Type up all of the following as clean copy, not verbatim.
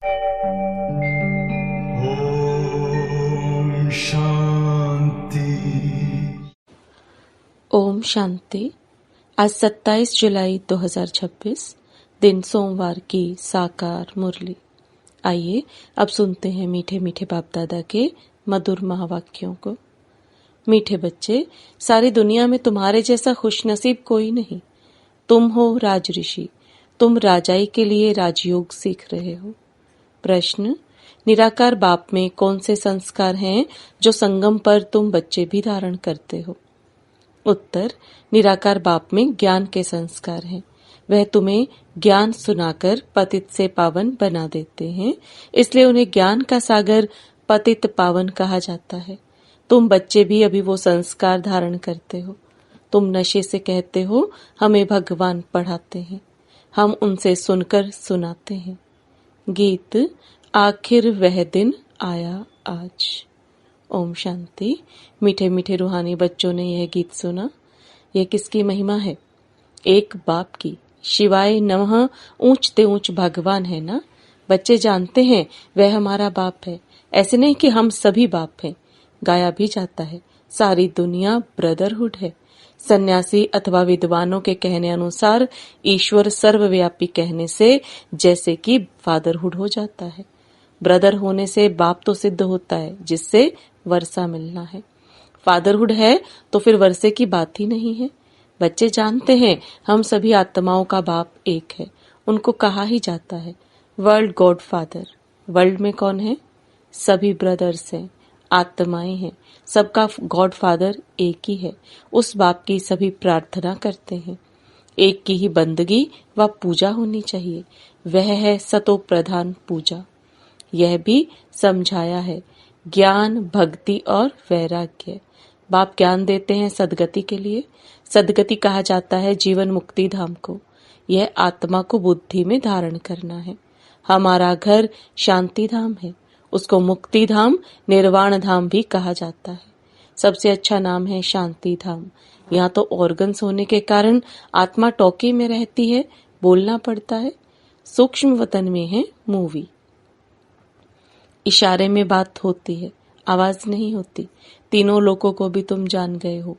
ओम शांति। ओम शांति। आज 27 जुलाई 2026 दिन सोमवार की साकार मुरली। आइए अब सुनते हैं मीठे मीठे बाप दादा के मधुर महावाक्यों को। मीठे बच्चे, सारी दुनिया में तुम्हारे जैसा खुशनसीब कोई नहीं। तुम हो राज ऋषि, तुम राजाई के लिए राजयोग सीख रहे हो। प्रश्न, निराकार बाप में कौन से संस्कार हैं जो संगम पर तुम बच्चे भी धारण करते हो? उत्तर, निराकार बाप में ज्ञान के संस्कार हैं। वह तुम्हें ज्ञान सुनाकर पतित से पावन बना देते हैं, इसलिए उन्हें ज्ञान का सागर पतित पावन कहा जाता है। तुम बच्चे भी अभी वो संस्कार धारण करते हो। तुम नशे से कहते हो हमें भगवान पढ़ाते हैं, हम उनसे सुनकर सुनाते हैं। गीत, आखिर वह दिन आया आज। ओम शांति। मीठे मीठे रूहानी बच्चों ने यह गीत सुना। यह किसकी महिमा है? एक बाप की। शिवाय नमः ऊंचते ऊंच भगवान है ना। बच्चे जानते हैं वह हमारा बाप है। ऐसे नहीं कि हम सभी बाप हैं। गाया भी जाता है, सारी दुनिया ब्रदरहुड है। सन्यासी अथवा विद्वानों के कहने अनुसार ईश्वर सर्वव्यापी कहने से जैसे कि फादरहुड हो जाता है। ब्रदर होने से बाप तो सिद्ध होता है, जिससे वर्षा मिलना है। फादरहुड है तो फिर वर्षे की बात ही नहीं है। बच्चे जानते हैं हम सभी आत्माओं का बाप एक है। उनको कहा ही जाता है वर्ल्ड गॉड फादर। वर्ल्ड में कौन है? सभी ब्रदर्स हैं, आत्माएं हैं। सबका गॉड फादर एक ही है। उस बाप की सभी प्रार्थना करते हैं। एक की ही बंदगी व पूजा होनी चाहिए। वह है सतो प्रधान पूजा। यह भी समझाया है, ज्ञान, भक्ति और वैराग्य। बाप ज्ञान देते हैं सदगति के लिए। सदगति कहा जाता है जीवन मुक्ति धाम को। यह आत्मा को बुद्धि में धारण करना है। हमारा घर शांति धाम है, उसको मुक्ति धाम, निर्वाण धाम भी कहा जाता है। सबसे अच्छा नाम है शांति धाम। यहाँ तो ऑर्गन्स होने के कारण आत्मा टोके में रहती है, बोलना पड़ता है। सूक्ष्म वतन में है मूवी। इशारे में बात होती है, आवाज नहीं होती। तीनों लोगों को भी तुम जान गए हो।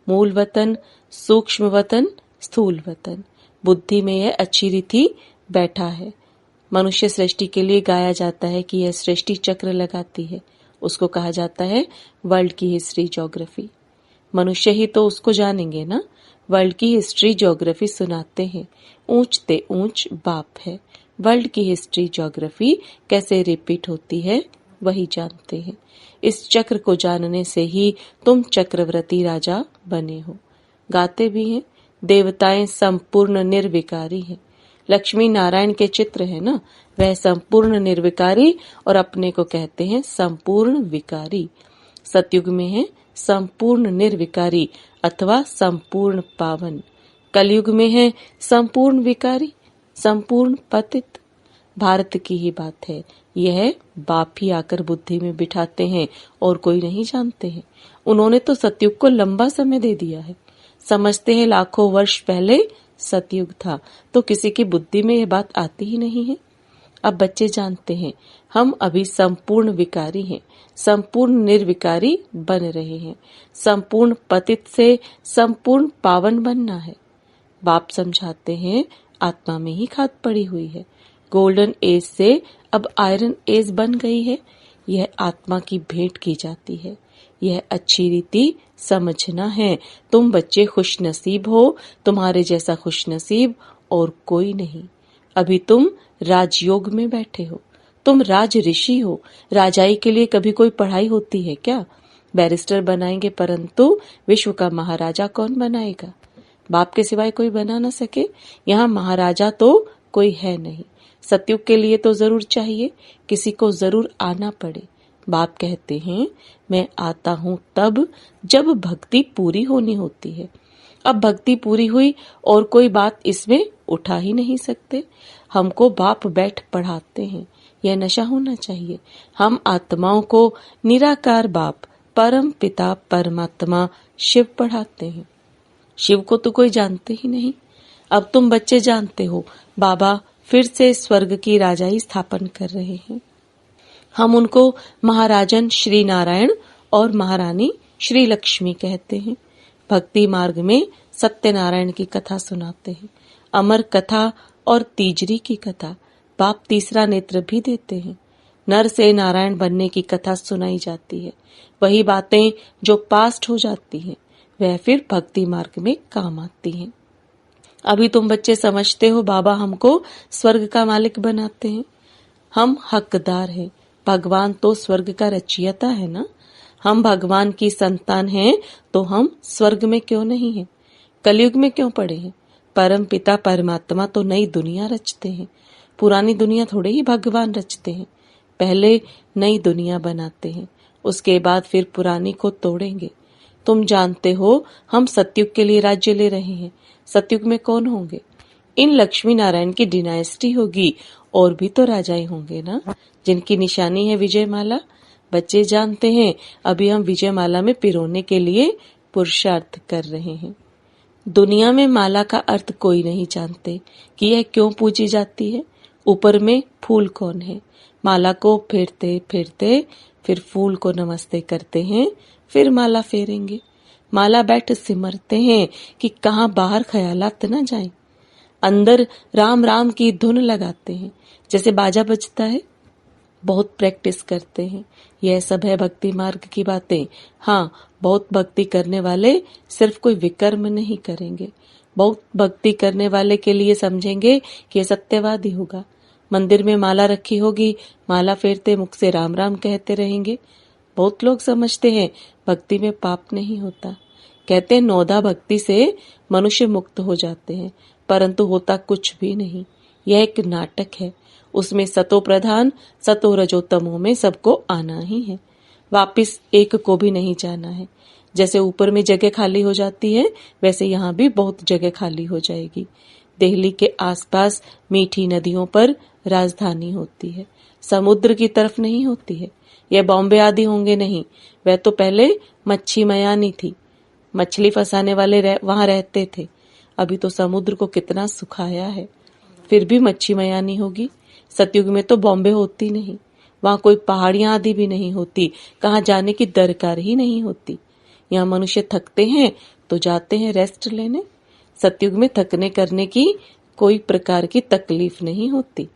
मूल वतन, सूक्ष्म वतन, स्थूल वतन। बुद्धि में यह अच्छी रीति बैठा है। मनुष्य सृष्टि के लिए गाया जाता है कि यह सृष्टि चक्र लगाती है। उसको कहा जाता है वर्ल्ड की हिस्ट्री ज्योग्राफी। मनुष्य ही तो उसको जानेंगे ना। वर्ल्ड की हिस्ट्री ज्योग्राफी सुनाते हैं। ऊंचते ऊंच बाप है। वर्ल्ड की हिस्ट्री ज्योग्राफी कैसे रिपीट होती है वही जानते हैं। इस चक्र को जानने से ही तुम चक्रवर्ती राजा बने हो। गाते भी हैं, देवताएं संपूर्ण निर्विकारी हैं। लक्ष्मी नारायण के चित्र है ना, वह संपूर्ण निर्विकारी और अपने को कहते हैं संपूर्ण विकारी। सतयुग में है संपूर्ण निर्विकारी अथवा संपूर्ण पावन। कलयुग में है संपूर्ण विकारी, संपूर्ण पतित। भारत की ही बात है। यह बाप ही आकर बुद्धि में बिठाते हैं और कोई नहीं जानते हैं। उन्होंने तो सतयुग को लंबा समय दे दिया है। समझते हैं लाखों वर्ष पहले सतयुग था, तो किसी की बुद्धि में यह बात आती ही नहीं है। अब बच्चे जानते हैं हम अभी संपूर्ण विकारी हैं, संपूर्ण निर्विकारी बन रहे हैं। संपूर्ण पतित से संपूर्ण पावन बनना है। बाप समझाते हैं आत्मा में ही खाद पड़ी हुई है। गोल्डन एज से अब आयरन एज बन गई है। यह आत्मा की भेंट की जाती है। यह अच्छी रीति समझना है। तुम बच्चे खुशनसीब हो, तुम्हारे जैसा खुशनसीब और कोई नहीं। अभी तुम राजयोग में बैठे हो, तुम राज ऋषि हो। राजाई के लिए कभी कोई पढ़ाई होती है क्या? बैरिस्टर बनाएंगे, परंतु विश्व का महाराजा कौन बनाएगा? बाप के सिवाय कोई बना न सके। यहाँ महाराजा तो कोई है नहीं। सतयुग के लिए तो जरूर चाहिए, किसी को जरूर आना पड़े। बाप कहते हैं मैं आता हूँ तब जब भक्ति पूरी होनी होती है। अब भक्ति पूरी हुई और कोई बात इसमें उठा ही नहीं सकते। हमको बाप बैठ पढ़ाते हैं, यह नशा होना चाहिए। हम आत्माओं को निराकार बाप, परम पिता परमात्मा शिव पढ़ाते हैं। शिव को तो कोई जानते ही नहीं। अब तुम बच्चे जानते हो बाबा फिर से स्वर्ग की राजाई स्थापन कर रहे हैं। हम उनको महाराजन श्री नारायण और महारानी श्री लक्ष्मी कहते हैं। भक्ति मार्ग में सत्यनारायण की कथा सुनाते हैं, अमर कथा और तीजरी की कथा, बाप तीसरा नेत्र भी देते हैं। नर से नारायण बनने की कथा सुनाई जाती है। वही बातें जो पास्ट हो जाती हैं वह फिर भक्ति मार्ग में काम आती हैं। अभी तुम बच्चे समझते हो बाबा हमको स्वर्ग का मालिक बनाते हैं। हम हकदार हैं। भगवान तो स्वर्ग का रचयिता है ना। हम भगवान की संतान हैं तो हम स्वर्ग में क्यों नहीं हैं? कलयुग में क्यों पड़े हैं? परम पिता परमात्मा तो नई दुनिया रचते हैं। पुरानी दुनिया थोड़े ही भगवान रचते हैं। पहले नई दुनिया बनाते हैं, उसके बाद फिर पुरानी को तोड़ेंगे। तुम जानते हो हम सतयुग के लिए राज्य ले रहे हैं। सतयुग में कौन होंगे? इन लक्ष्मी नारायण की डिनाइस्टी होगी और भी तो राजाएं होंगे ना, जिनकी निशानी है विजय माला। बच्चे जानते हैं अभी हम विजय माला में पिरोने के लिए पुरुषार्थ कर रहे हैं। दुनिया में माला का अर्थ कोई नहीं जानते कि यह क्यों पूजी जाती है। ऊपर में फूल कौन है? माला को फेरते फेरते फिर फूल को नमस्ते करते हैं, फिर माला फेरेंगे। माला बैठ सिमरते हैं कि कहाँ बाहर ख्यालात न जाएं। अंदर राम राम की धुन लगाते हैं जैसे बाजा बजता है। बहुत प्रैक्टिस करते हैं। यह सब है भक्ति मार्ग की बातें। हाँ, बहुत भक्ति करने वाले सिर्फ कोई विकर्म नहीं करेंगे। बहुत भक्ति करने वाले के लिए समझेंगे कि यह सत्यवादी होगा। मंदिर में माला रखी होगी, माला फेरते मुख से राम राम कहते रहेंगे। बहुत लोग समझते हैं भक्ति में पाप नहीं होता। कहते हैं नौदा भक्ति से मनुष्य मुक्त हो जाते हैं, परंतु होता कुछ भी नहीं। यह एक नाटक है। उसमें सतो प्रधान सतो रजो तमो में सबको आना ही है। वापिस एक को भी नहीं जाना है। जैसे ऊपर में जगह खाली हो जाती है वैसे यहाँ भी बहुत जगह खाली हो जाएगी। दिल्ली के आसपास मीठी नदियों पर राजधानी होती है, समुद्र की तरफ नहीं होती है। यह बॉम्बे आदि होंगे नहीं। वह तो पहले मच्छी मयानी थी, मछली फंसाने वाले वहां रहते थे। अभी तो समुद्र को कितना सुखाया है, फिर भी मच्छी मयानी होगी। सतयुग में तो बॉम्बे होती नहीं, वहां कोई पहाड़ियां आदि भी नहीं होती, कहाँ जाने की दरकार ही नहीं होती। यहाँ मनुष्य थकते हैं तो जाते हैं रेस्ट लेने। सतयुग में थकने करने की कोई प्रकार की तकलीफ नहीं होती।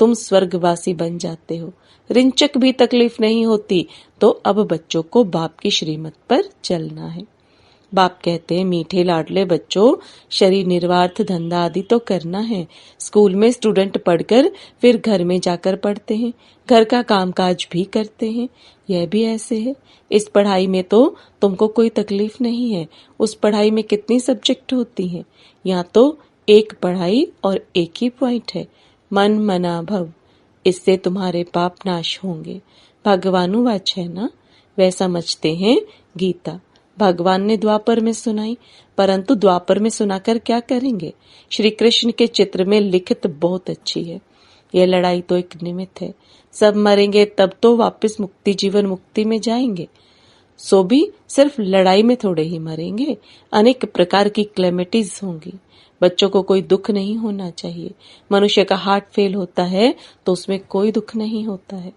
तुम स्वर्गवासी बन जाते हो, रिंचक भी तकलीफ नहीं होती। तो अब बच्चों को बाप की श्रीमत पर चलना है। बाप कहते हैं मीठे लाडले बच्चों, शरीर निर्वार्थ धंधा आदि तो करना है। स्कूल में स्टूडेंट पढ़कर फिर घर में जाकर पढ़ते हैं, घर का कामकाज भी करते हैं। यह भी ऐसे है। इस पढ़ाई में तो तुमको कोई तकलीफ नहीं है। उस पढ़ाई में कितनी सब्जेक्ट होती हैं? यहाँ तो एक पढ़ाई और एक ही पॉइंट है, मन मना भव। इससे तुम्हारे पाप नाश होंगे। भगवानुवाच है ना, वह समझते हैं गीता। भगवान ने द्वापर में सुनाई, परंतु द्वापर में सुनाकर क्या करेंगे? श्री कृष्ण के चित्र में लिखित बहुत अच्छी है। यह लड़ाई तो एक निमित्त है। सब मरेंगे तब तो वापस मुक्ति जीवन मुक्ति में जाएंगे। सो भी सिर्फ लड़ाई में थोड़े ही मरेंगे, अनेक प्रकार की क्लेमिटीज होंगी। बच्चों को कोई दुख नहीं होना चाहिए। मनुष्य का हार्ट फेल होता है तो उसमें कोई दुख नहीं होता है।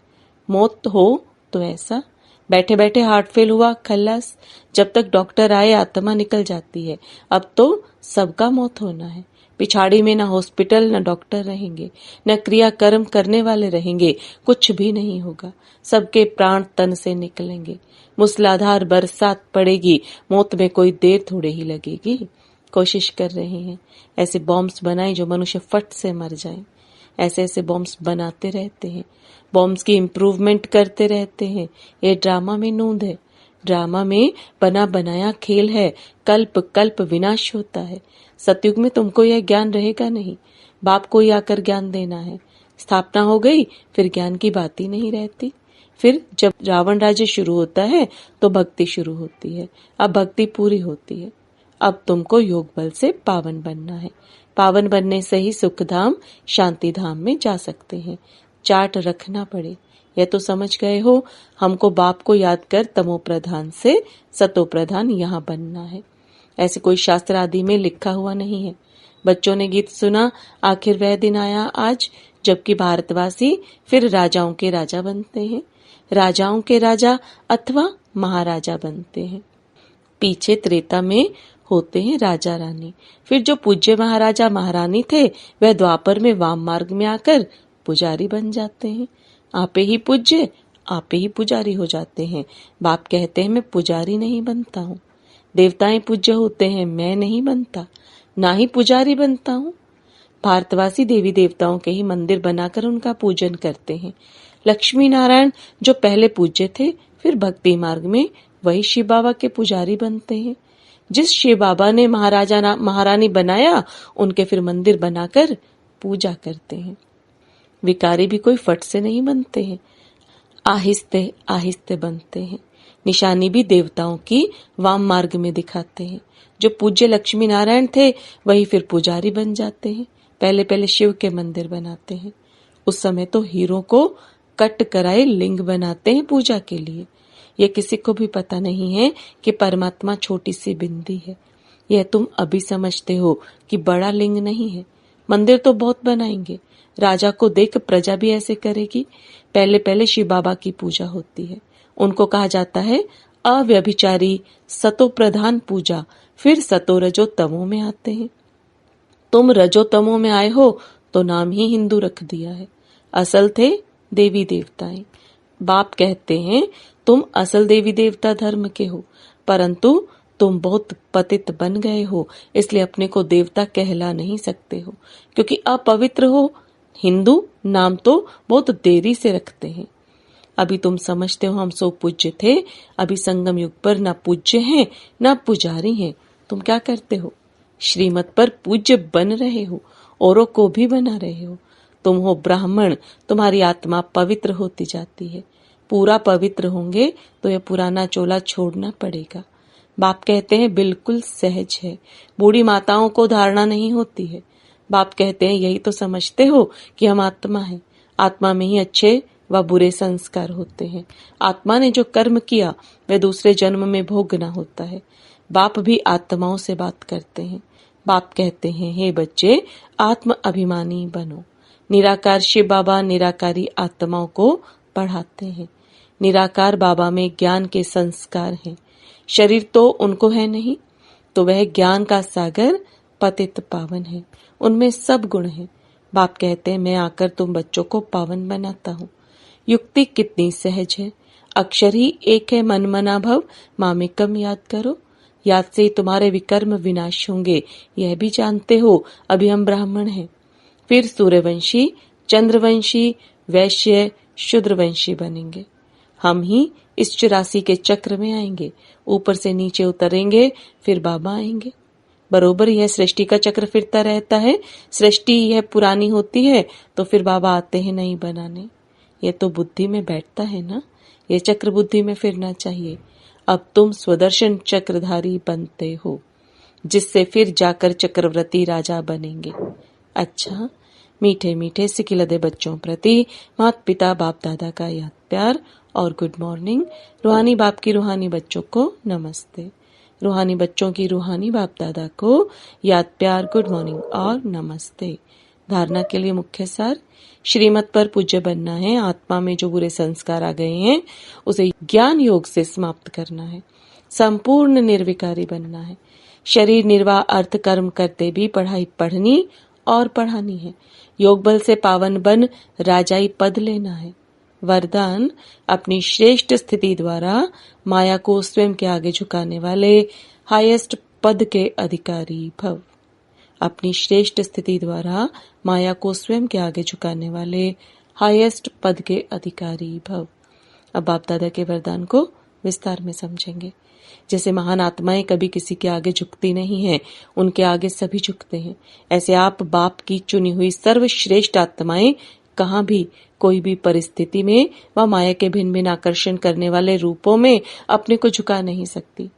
मौत हो तो ऐसा बैठे बैठे हार्ट फेल हुआ, खल्लास। जब तक डॉक्टर आए आत्मा निकल जाती है। अब तो सबका मौत होना है। पिछाड़ी में न हॉस्पिटल न डॉक्टर रहेंगे, न क्रिया कर्म करने वाले रहेंगे। कुछ भी नहीं होगा। सबके प्राण तन से निकलेंगे। मूसलाधार बरसात पड़ेगी। मौत में कोई देर थोड़े ही लगेगी। कोशिश कर रहे हैं ऐसे बॉम्ब्स बनाए जो मनुष्य फट से मर जाए। ऐसे ऐसे बॉम्ब्स बनाते रहते हैं, बॉम्ब्स की इम्प्रूवमेंट करते रहते हैं। ये ड्रामा में नूंद है। ड्रामा में बना बनाया खेल है। कल्प कल्प विनाश होता है। सतयुग में तुमको यह ज्ञान रहेगा नहीं। बाप को ही आकर ज्ञान देना है। स्थापना हो गई फिर ज्ञान की बात ही नहीं रहती। फिर जब रावण राज्य शुरू होता है तो भक्ति शुरू होती है। अब भक्ति पूरी होती है। अब तुमको योग बल से पावन बनना है। पावन बनने से ही सुख धाम शांति धाम में जा सकते हैं। चार्ट रखना पड़े। यह तो समझ गए हो। हमको बाप को याद कर तमो प्रधान से सतो प्रधान यहाँ बनना है। ऐसे कोई शास्त्र आदि में लिखा हुआ नहीं है। बच्चों ने गीत सुना, आखिर वह दिन आया आज जबकि भारतवासी फिर राजाओं के राजा बनते हैं, राजाओं के राजा अथवा महाराजा बनते हैं। पीछे त्रेता में होते हैं राजा रानी, फिर जो पूज्य महाराजा महारानी थे वह द्वापर में वाम मार्ग में आकर पुजारी बन जाते हैं। आपे ही पूज्य आपे ही पुजारी हो जाते हैं। बाप कहते हैं मैं पुजारी नहीं बनता हूँ, देवताएं पूज्य होते हैं, मैं नहीं बनता, ना ही पुजारी बनता हूँ। भारतवासी देवी देवताओं के ही मंदिर बनाकर उनका पूजन करते हैं। लक्ष्मी नारायण जो पहले पूज्य थे फिर भक्ति मार्ग में वही शिव बाबा के पुजारी बनते हैं। जिस शिव बाबा ने महाराजा महारानी बनाया उनके फिर मंदिर बनाकर पूजा करते हैं। विकारी भी कोई फट से नहीं बनते हैं, आहिस्ते आहिस्ते बनते हैं। निशानी भी देवताओं की वाम मार्ग में दिखाते हैं। जो पूज्य लक्ष्मी नारायण थे वही फिर पुजारी बन जाते हैं। पहले पहले शिव के मंदिर बनाते हैं। उस समय तो हीरों को कट कराए लिंग बनाते हैं पूजा के लिए। यह किसी को भी पता नहीं है कि परमात्मा छोटी सी बिंदी है। यह तुम अभी समझते हो कि बड़ा लिंग नहीं है। मंदिर तो बहुत बनाएंगे, राजा को देख प्रजा भी ऐसे करेगी। पहले पहले शिव बाबा की पूजा होती है। उनको कहा जाता है अव्यभिचारी सतो प्रधान पूजा, फिर सतो रजो तमो में आते हैं। तुम रजो तमो में आए हो तो नाम ही हिंदू रख दिया है। असल थे देवी देवताएं। बाप कहते हैं तुम असल देवी देवता धर्म के हो, परंतु तुम बहुत पतित बन गए हो, इसलिए अपने को देवता कहला नहीं सकते हो क्योंकि अपवित्र हो। हिंदू नाम तो बहुत देरी से रखते हैं। अभी तुम समझते हो हम सो पूज्य थे, अभी संगम युग पर ना पूज्य हैं ना पुजारी हैं। तुम क्या करते हो? श्रीमत पर पूज्य बन रहे हो, औरों को भी बना रहे हो। तुम हो ब्राह्मण, तुम्हारी आत्मा पवित्र होती जाती है। पूरा पवित्र होंगे तो यह पुराना चोला छोड़ना पड़ेगा। बाप कहते हैं बिल्कुल सहज है, बूढ़ी माताओं को धारणा नहीं होती है। बाप कहते हैं यही तो समझते हो कि हम आत्मा हैं। आत्मा में ही अच्छे व बुरे संस्कार होते हैं। आत्मा ने जो कर्म किया वह दूसरे जन्म में भोगना होता है। बाप भी आत्माओं से बात करते हैं। बाप कहते हैं हे बच्चे, आत्म अभिमानी बनो। निराकार शिव बाबा निराकारी आत्माओं को पढ़ाते हैं। निराकार बाबा में ज्ञान के संस्कार हैं। शरीर तो उनको है नहीं, तो वह ज्ञान का सागर पतित पावन है। उनमें सब गुण हैं। बाप कहते हैं मैं आकर तुम बच्चों को पावन बनाता हूँ। युक्ति कितनी सहज है। अक्षर ही एक है, मन मना भव मामेकम याद करो। याद से ही तुम्हारे विकर्म विनाश होंगे, यह भी जानते हो। अभी हम ब्राह्मण हैं, फिर सूर्यवंशी, चंद्रवंशी, वैश्य, शूद्रवंशी बनेंगे। हम ही इस 84 के चक्र में आएंगे, ऊपर से नीचे उतरेंगे, फिर बाबा आएंगे। बरोबर यह सृष्टि का चक्र फिरता रहता है। सृष्टि यह पुरानी होती है तो फिर बाबा आते हैं नई बनाने। यह तो बुद्धि में बैठता है ना, यह चक्र बुद्धि में फिरना चाहिए। अब तुम स्वदर्शन चक्रधारी बनते हो, जिससे फिर जाकर चक्रवर्ती राजा बनेंगे। अच्छा, मीठे मीठे सिकिलदे बच्चों प्रति माता पिता बाप दादा का याद प्यार और गुड मॉर्निंग। रूहानी बाप की रूहानी बच्चों को नमस्ते। रूहानी बच्चों की रूहानी बाप दादा को याद प्यार, गुड मॉर्निंग और नमस्ते। धारणा के लिए मुख्य सार, श्रीमत पर पूज्य बनना है। आत्मा में जो बुरे संस्कार आ गए हैं उसे ज्ञान योग से समाप्त करना है। संपूर्ण निर्विकारी बनना है। शरीर निर्वाह अर्थ कर्म करते भी पढ़ाई पढ़नी और पढ़ानी है। योग बल से पावन बन राजाई पद लेना है। वरदान, अपनी श्रेष्ठ स्थिति द्वारा माया को स्वयं के आगे झुकाने वाले हाईएस्ट पद के अधिकारी भव। अपनी श्रेष्ठ स्थिति द्वारा माया को स्वयं के आगे झुकाने वाले हाईएस्ट पद के अधिकारी भव। अब बाप दादा के वरदान को विस्तार में समझेंगे। जैसे महान आत्माएं कभी किसी के आगे झुकती नहीं हैं, उनके आगे सभी झुकते हैं। ऐसे आप बाप की चुनी हुई सर्वश्रेष्ठ आत्माएं कहाँ भी कोई भी परिस्थिति में व माया के भिन्न भिन्न आकर्षण करने वाले रूपों में अपने को झुका नहीं सकती।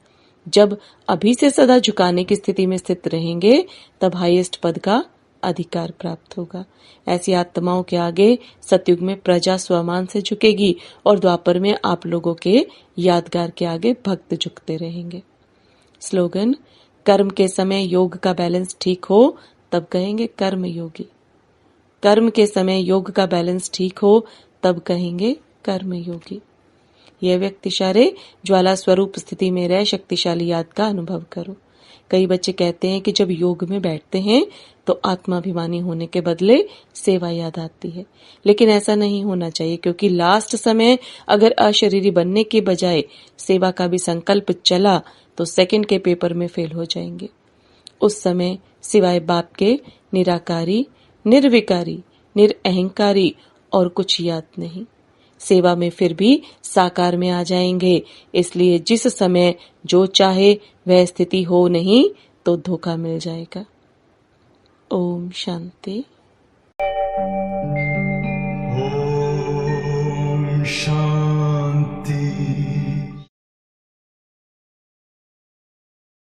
जब अभी से सदा झुकाने की स्थिति में स्थित रहेंगे तब हाईएस्ट पद का अधिकार प्राप्त होगा। ऐसी आत्माओं के आगे सतयुग में प्रजा स्वमान से झुकेगी और द्वापर में आप लोगों के यादगार के आगे भक्त झुकते रहेंगे। स्लोगन, कर्म के समय योग का बैलेंस ठीक हो तब कहेंगे कर्म योगी। कर्म के समय योग का बैलेंस ठीक हो तब कहेंगे कर्म योगी। यह व्यक्ति इशारे ज्वाला स्वरूप स्थिति में रह शक्तिशाली याद का अनुभव करो। कई बच्चे कहते हैं कि जब योग में बैठते हैं तो आत्माभिमानी होने के बदले सेवा याद आती है, लेकिन ऐसा नहीं होना चाहिए, क्योंकि लास्ट समय अगर अशरीरी बनने के बजाय सेवा का भी संकल्प चला तो सेकंड के पेपर में फेल हो जाएंगे। उस समय सिवाय बाप के निराकारी, निर्विकारी, निरअहंकारी और कुछ याद नहीं। सेवा में फिर भी साकार में आ जाएंगे। इसलिए जिस समय जो चाहे वह स्थिति हो नहीं तो धोखा मिल जाएगा। ओम शांति।